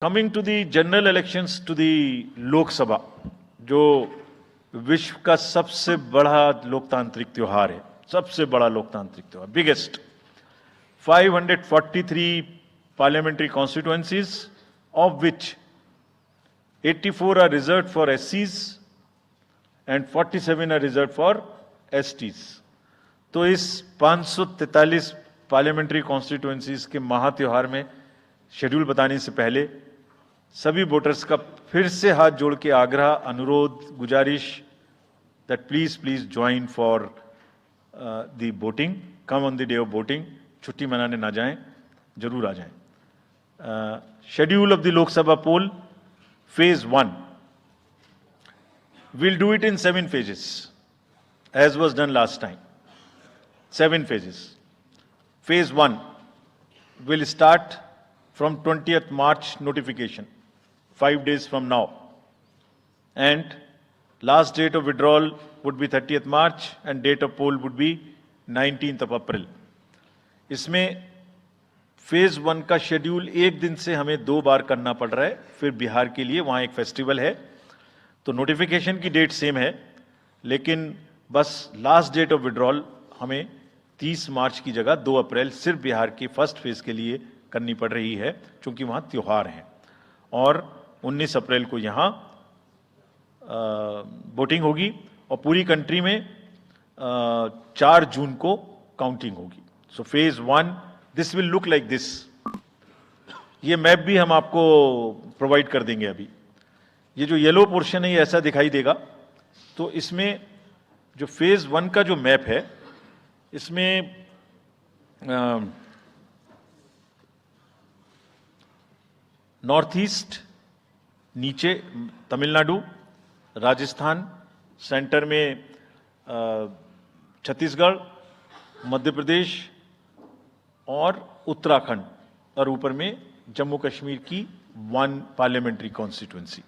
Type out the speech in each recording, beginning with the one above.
Coming to the general elections to the Lok Sabha, जो विश्व का सबसे बड़ा लोकतांत्रिक त्योहार है, सबसे बड़ा लोकतांत्रिक त्योहार, biggest 543 parliamentary constituencies, of which 84 are reserve for SCs and 47 are reserve for STs। तो इस 543 पार्लियामेंट्री कॉन्स्टिट्यूएंसीज के महात्योहार में शेड्यूल बताने से पहले सभी वोटर्स का फिर से हाथ जोड़ के आग्रह, अनुरोध, गुजारिश that please join for the voting, come on the day of voting. छुट्टी मनाने ना जाएं, जरूर आ जाएं। Schedule of the Lok Sabha poll, phase 1, we'll do it in 7 phases as was done last time. 7 phases. Phase 1 will start from 20th March notification, 5 days from now, and last date of withdrawal would be 30th March and date of poll would be 19th of April. इसमें phase 1 का schedule एक दिन से हमें 2 बार करना पड़ रहा है, फिर बिहार के लिए वहां एक फेस्टिवल है, तो नोटिफिकेशन की डेट सेम है, लेकिन बस लास्ट डेट ऑफ विड्रॉल हमें 30 मार्च की जगह 2 अप्रैल सिर्फ बिहार के फर्स्ट फेज के लिए करनी पड़ रही है, क्योंकि वहां त्योहार है। और 19 अप्रैल को यहां वोटिंग होगी और पूरी कंट्री में 4 जून को काउंटिंग होगी। So phase 1 this will look like this. ये मैप भी हम आपको प्रोवाइड कर देंगे। अभी ये जो येलो पोर्शन है ये ऐसा दिखाई देगा। तो इसमें जो फेज 1 का जो मैप है, इसमें नॉर्थ ईस्ट, नीचे तमिलनाडु, राजस्थान, सेंटर में छत्तीसगढ़, मध्य प्रदेश और उत्तराखंड, और ऊपर में जम्मू कश्मीर की 1 पार्लियामेंट्री कॉन्स्टिट्यूएंसी।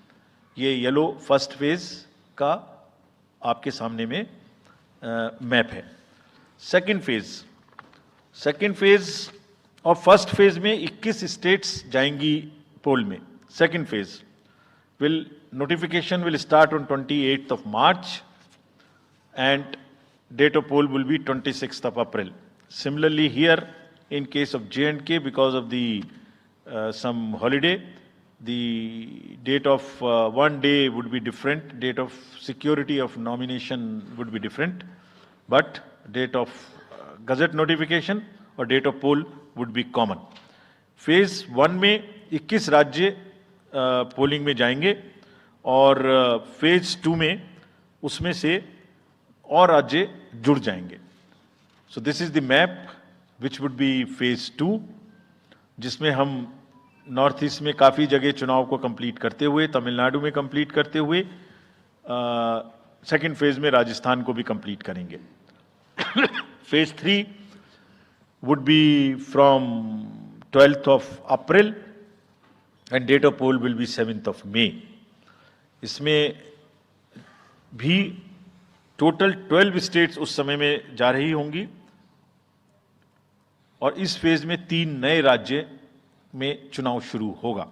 ये येलो फर्स्ट फेज का आपके सामने में मैप है। सेकंड फेज और फर्स्ट फेज में 21 स्टेट्स जाएंगी पोल में। Second phase notification will start on 28th of March and date of poll will be 26th of April. Similarly here in case of J&K, because of the some holiday, the date of one day would be different, date of security of nomination would be different, but date of gazette notification और date of poll would be common. Phase 1 में 21 राज्य polling में जाएंगे और phase 2 में उसमें से और राज्य जुड़ जाएंगे। So this is the map which would be phase 2, जिसमें हम नॉर्थ ईस्ट में काफ़ी जगह चुनाव को कंप्लीट करते हुए, तमिलनाडु में कंप्लीट करते हुए, सेकेंड फेज में राजस्थान को भी कंप्लीट करेंगे। Phase 3 would be from 12th of April and date of poll will be 7th of May. इसमें भी टोटल 12 स्टेट्स उस समय में जा रही होंगी और इस फेज में 3 नए राज्य में चुनाव शुरू होगा।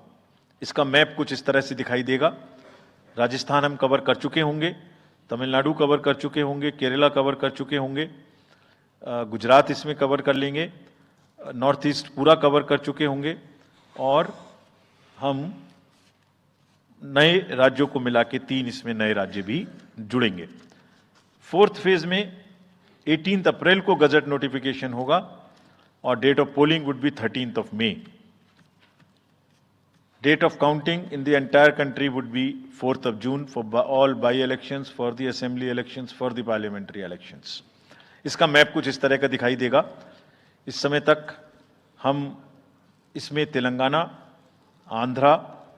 इसका मैप कुछ इस तरह से दिखाई देगा। राजस्थान हम कवर कर चुके होंगे, तमिलनाडु कवर कर चुके होंगे, केरला कवर कर चुके होंगे, गुजरात इसमें कवर कर लेंगे, नॉर्थ ईस्ट पूरा कवर कर चुके होंगे और हम नए राज्यों को मिला के 3 इसमें नए राज्य भी जुड़ेंगे। फोर्थ फेज में 18 अप्रैल को गजट नोटिफिकेशन होगा और date of polling would be 13th of May. Date of counting in the entire country would be 4th of June for all by-elections, for the assembly elections, for the parliamentary elections. इसका map कुछ इस तरह का दिखाई देगा। इस समय तक हम इसमें Telangana, Andhra,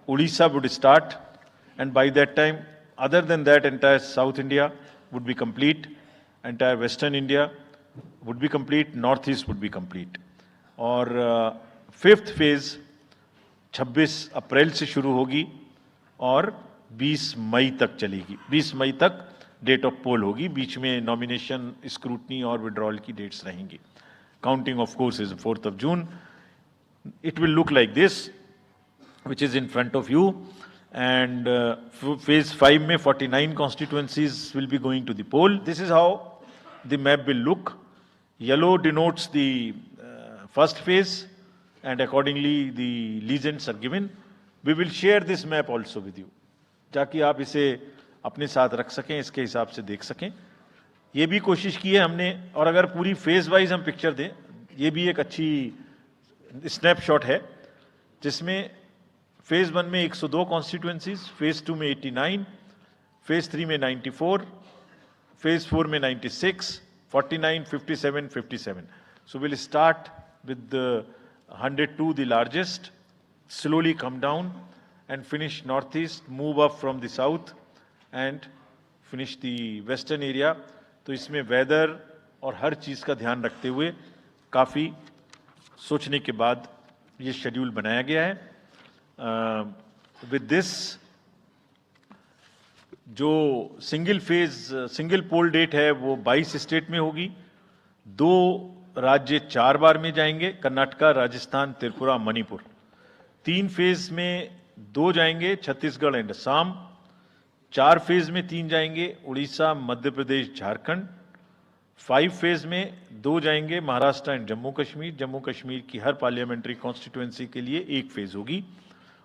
Orissa would start and by that time other than that entire south India would be complete, entire western India would be complete, north east would be complete. और फिफ्थ फेज 26 अप्रैल से शुरू होगी और 20 मई तक चलेगी। 20 मई तक डेट ऑफ पोल होगी, बीच में नॉमिनेशन, स्क्रूटनी और विड्रॉल की डेट्स रहेंगी। Counting, of course, is 4th of June. It will look like this. which is in front of you. And phase 5 में 49 constituencies will be going to the poll. This is how the map will look. Yellow denotes the first phase, and accordingly the legends are given. We will share this map also with you, ताकि आप इसे अपने साथ रख सकें, इसके हिसाब से देख सकें. ये भी कोशिश की है हमने, और अगर पूरी फेज वाइज हम पिक्चर दें, ये भी एक अच्छी स्नैपशॉट है, जिसमें फेज 1 में 102 कॉन्स्टिट्यूएंसीज, फेज 2 में 89, फेज 3 में 94, फेज 4 में 96, 49, 57, 57. So we'll start with the 102, the largest, slowly come down and finish northeast, move up from the south and finish the western area. तो इसमें वेदर और हर चीज़ का ध्यान रखते हुए काफ़ी सोचने के बाद ये शेड्यूल बनाया गया है. विद दिस जो सिंगल पोल डेट है वो 22 स्टेट में होगी. 2 राज्य 4 बार में जाएंगे, कर्नाटका, राजस्थान, त्रिपुरा, मणिपुर. 3 फेज में 2 जाएंगे, छत्तीसगढ़ एंड असम. 4 फेज में 3 जाएंगे, उड़ीसा, मध्य प्रदेश, झारखंड. 5 फेज में 2 जाएंगे, महाराष्ट्र एंड जम्मू कश्मीर. जम्मू कश्मीर की हर पार्लियामेंट्री कॉन्स्टिट्यूएंसी के लिए 1 फेज होगी.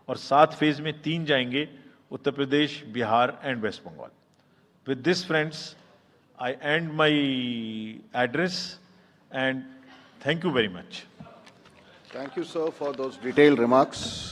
और 7 फेज में 3 जाएंगे, Uttar Pradesh, Bihar and West Bengal. With this friends, I end my address and thank you very much. Thank you, sir, for those detailed remarks.